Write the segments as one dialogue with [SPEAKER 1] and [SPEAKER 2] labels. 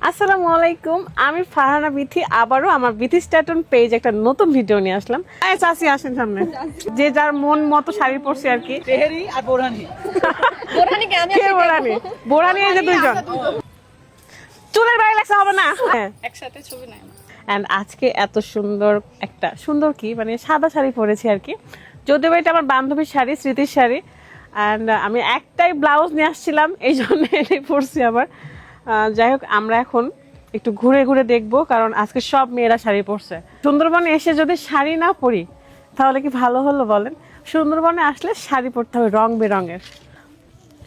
[SPEAKER 1] আসসালামু আলাইকুম, আমি ফারহানা বিথি আবারও আমার বিথি স্ট্যাটন পেজ একটা নতুন ভিডিও নিয়ে আসলাম। চাচি আসেন সামনে, যে যার মন মতো শাড়ি পরছে আর কি।
[SPEAKER 2] তেহেরি আর বোরহানি।
[SPEAKER 1] বোরহানি বোরহানি এই যে দুইজন চুলের বাইরে লাগছে হবে না,
[SPEAKER 3] একসাথে ছবি নাই।
[SPEAKER 1] এন্ড আজকে এত সুন্দর একটা সুন্দর কি মানে সাদা শাড়ি পরেছি আর কি। যদিও এটা আমার বান্ধবীর শাড়ি, স্মৃতির শাড়ি। অ্যান্ড আমি একটাই ব্লাউজ নিয়ে আসছিলাম, এই জন্য এটাই পরছি আবার। যাই হোক, আমরা এখন একটু ঘুরে ঘুরে দেখবো, কারণ আজকে সব মেয়েরা শাড়ি পরছে। সুন্দরবনে এসে যদি শাড়ি না পরি তাহলে কি ভালো হলো বলেন? সুন্দরবনে আসলে শাড়ি পরতে হবে রং বেরঙের।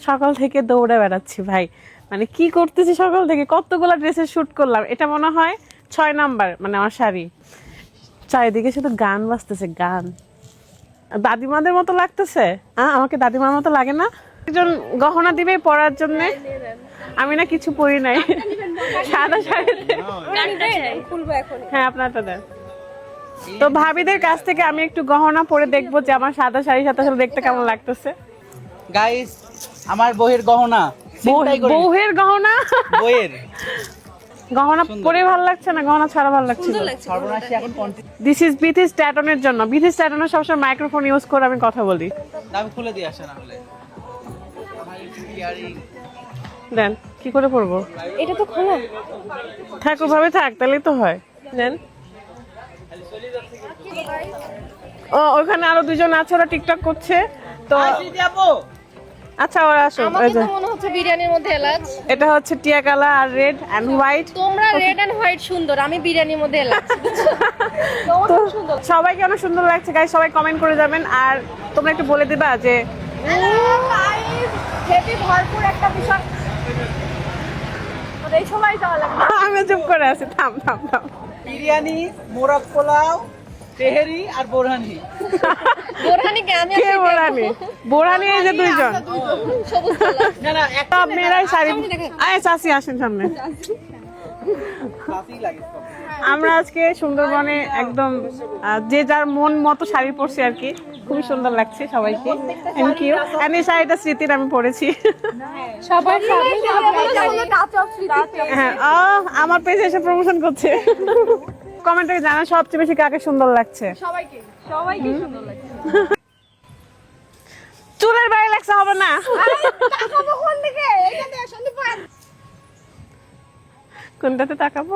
[SPEAKER 1] সকাল থেকে দৌড়ে বেড়াচ্ছি ভাই, মানে কি করতেছি সকাল থেকে, কতগুলো ড্রেসের শ্যুট করলাম। এটা মনে হয় 6 নাম্বার মানে আমার শাড়ি। চারিদিকে শুধু গান বাজতেছে, গান। দাদিমাদের মতো লাগতেছে। আমাকে দাদিমার মতো লাগে না? একজন গহনা দিবে পরার জন্য, আমি না কিছু পরি নাই, সাদা শাড়িতে। হ্যাঁ, আপনারটা দেন। তো ভাবিদের কাছ থেকে আমি একটু গহনা পরে দেখবো যে আমার সাদা শাড়ির সাথে সাথে দেখতে কেমন লাগতেছে।
[SPEAKER 2] গাইস, আমার বউয়ের গহনা।
[SPEAKER 1] বউয়ের গহনা?
[SPEAKER 2] বউয়ের
[SPEAKER 1] গহনা পরে ভালো লাগছে না, গহনা ছাড়া ভালো লাগছে।
[SPEAKER 2] সর্বনাশী এখন
[SPEAKER 1] দিস ইজ বিথি স্ট্যাটনের জন্য। বিথি স্ট্যাটনের সবসময় মাইক্রোফোন ইউজ করে আমি কথা বলি।
[SPEAKER 2] আমি খুলে দিয়ে আসে না হলে
[SPEAKER 1] দেন, কি করে পরবো?
[SPEAKER 3] এটা তো খোলা
[SPEAKER 1] থাক, ওভাবে থাক, তাহলেই তো হয়। দেন। ও, ওখানে আরো দুজন আছে, ওরা টিকটক করছে তো। আচ্ছা, ওরা আসো।
[SPEAKER 3] আমাকে তো মনে হচ্ছে বিরিয়ানির মধ্যে এলাচ।
[SPEAKER 1] এটা হচ্ছে টিয়া কালার আর রেড এন্ড হোয়াইট।
[SPEAKER 3] তোমরা রেড এন্ড হোয়াইট সুন্দর, আমি বিরিয়ানির মধ্যে এলাচ।
[SPEAKER 1] তো সবাইকে অনেক সুন্দর লাগছে গাইস, সবাই কমেন্ট করে যাবেন। আর তোমরা একটু বলে দিবা যে
[SPEAKER 3] হেভি ভরপুর একটা বিষয়। এই সময় যাওয়া লাগবে।
[SPEAKER 1] আমি চুপ করে আছি, থাম থাম থাম।
[SPEAKER 2] বিরিয়ানি, মোরগ পোলাও, তেহেরি আর বোরহানি।
[SPEAKER 3] বোরহানি কে? আমি
[SPEAKER 1] কে বোরহানি? বোরহানি এই যে দুইজন।
[SPEAKER 3] সবুজ কালার।
[SPEAKER 2] না না, একটা
[SPEAKER 1] সব মেয়েরাই শাড়ি। চাচি আসেন সামনে।
[SPEAKER 2] সাথী লাগে।
[SPEAKER 1] আমরা আজকে সুন্দরবনে একদম যে যার মন মতো শাড়ি পরছি আর কি। খুবই সুন্দর লাগছে সবাইকে। Thank you. এন্ড এই শাড়িটা স্মৃতির আমি পরেছি।
[SPEAKER 3] সবার
[SPEAKER 1] হ্যাঁ, আমার পেজে এসে প্রমোশন করছে। কমেন্টে জানা সবচেয়ে বেশি কাকে সুন্দর লাগছে।
[SPEAKER 3] সবাইকে সুন্দর লাগে।
[SPEAKER 1] চুলের বাইরে লাগছে হবে না? কোনটাতে তাকাবো?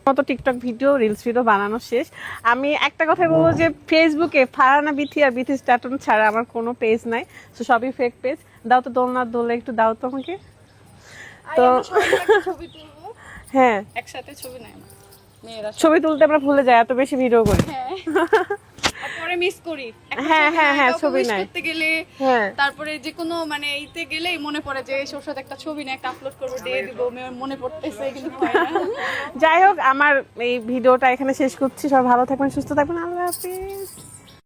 [SPEAKER 1] মতো টিকটক ভিডিও, রিলস ভিডিও বানানো শেষ। আমি একটা কথা বলবো যে ফেসবুকে ফারহানা বিথি আর বিথি স্ট্যাটন ছাড়া আমার কোনো পেজ নাই, তো সবই ফেক পেজ। দাও তো দোলনা দোলে, একটু দাও তো আমাকে। তো
[SPEAKER 3] ছবি তুলবো,
[SPEAKER 1] হ্যাঁ,
[SPEAKER 3] একসাথে ছবি নাই। মেয়েরা
[SPEAKER 1] ছবি তুলতে আমরা ভুলে যাই, এত বেশি ভিডিও করি।
[SPEAKER 3] পরে মিস করি।
[SPEAKER 1] হ্যাঁ হ্যাঁ হ্যাঁ, ছবি নাই
[SPEAKER 3] করতে গেলে,
[SPEAKER 1] হ্যাঁ,
[SPEAKER 3] তারপরে যে কোনো মানে এইতে গেলেই মনে পড়ে যে ওর সাথে একটা ছবি না একটা আপলোড করবো, দিয়ে দিব, মনে পড়তেছে কিন্তু হয় না।
[SPEAKER 1] যাই হোক, আমার এই ভিডিওটা এখানে শেষ করছি। সবাই ভালো থাকবেন, সুস্থ থাকবেন, আল্লাহ হাফিজ।